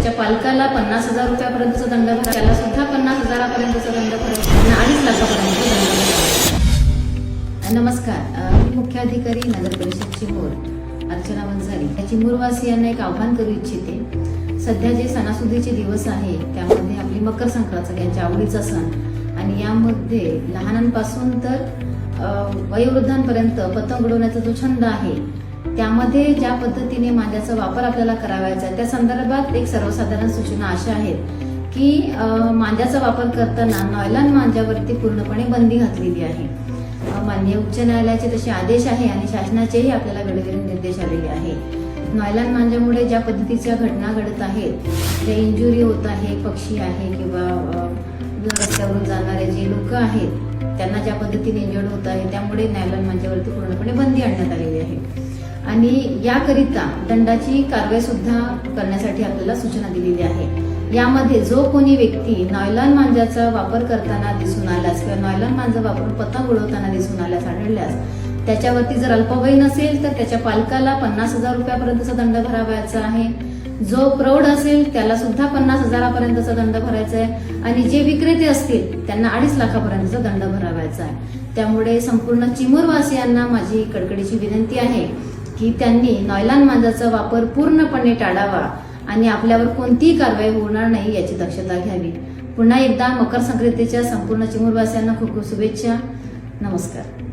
त्याच्या पालकाला 50,000 रुपयापर्यंतचा दंड भरा, त्याला सुद्धा 50,000पर्यंतचा दंड भरायचा, 2.5 लाखापर्यंत दंड भरायचा। नमस्कार, मी मुख्य अधिकारी नगर परिषद चिमूर अर्चना वंजारी या चिमूरवासियांना एक आव्हान करू इच्छिते। सध्या जे सणासुदीचे दिवस आहे त्यामध्ये आपली मकर संक्रांत सगळ्यांच्या आवडीचा सण आणि यामध्ये लहानांपासून तर वयोवृद्धांपर्यंत पतंग उडवण्याचा जो छंद आहे त्यामध्ये ज्या पद्धतीने मांजाचा वापर आपल्याला करावायचा त्या संदर्भात एक सर्वसाधारण सूचना अशा आहेत की मांजाचा वापर करताना नॉयलॉन मांजावरती पूर्णपणे बंदी घातलेली आहे। माननीय उच्च न्यायालयाचे तसे आदेश आहे आणि शासनाचेही आपल्याला वेळोवेळी निर्देश आलेले आहे। नॉयलॉन मांजामुळे ज्या पद्धतीच्या घटना घडत आहेत, ज्या इंजुरी होत आहे, पक्षी आहे किंवा रस्त्यावरून जाणारे जे लोक आहेत त्यांना ज्या पद्धतीने इंजर्ड होत आहे त्यामुळे नॉयलॉन मांजावरती पूर्णपणे बंदी आणण्यात आलेली आहे आणि याकरिता दंडाची कारवाई सुद्धा करण्यासाठी आपल्याला सूचना दिलेली आहे। यामध्ये जो कोणी व्यक्ती नॉयलॉन मांजाचा वापर करताना दिसून आल्यास किंवा नॉयलॉन मांजा वापरून पतंग उडवताना दिसून आल्यास आढळल्यास त्याच्यावरती जर अल्पवयीन असेल तर त्याच्या पालकाला 50,000 रुपयापर्यंतचा दंड भरावायचा आहे। जो प्रौढ असेल त्याला सुद्धा 50,000पर्यंतचा दंड भरायचा आहे आणि जे विक्रेते असतील त्यांना 2.5 लाखापर्यंतचा दंड भरावायचा आहे। त्यामुळे संपूर्ण चिमूरवासियांना माझी कडकडीची विनंती आहे की त्यांनी नॉयलॉन मांजाचा वापर पूर्णपणे टाळावा आणि आपल्यावर कोणतीही कारवाई होणार नाही याची दक्षता घ्यावी। पुन्हा एकदा मकर संक्रांतीच्या संपूर्ण चिमूरवासियांना खूप खूप शुभेच्छा। नमस्कार।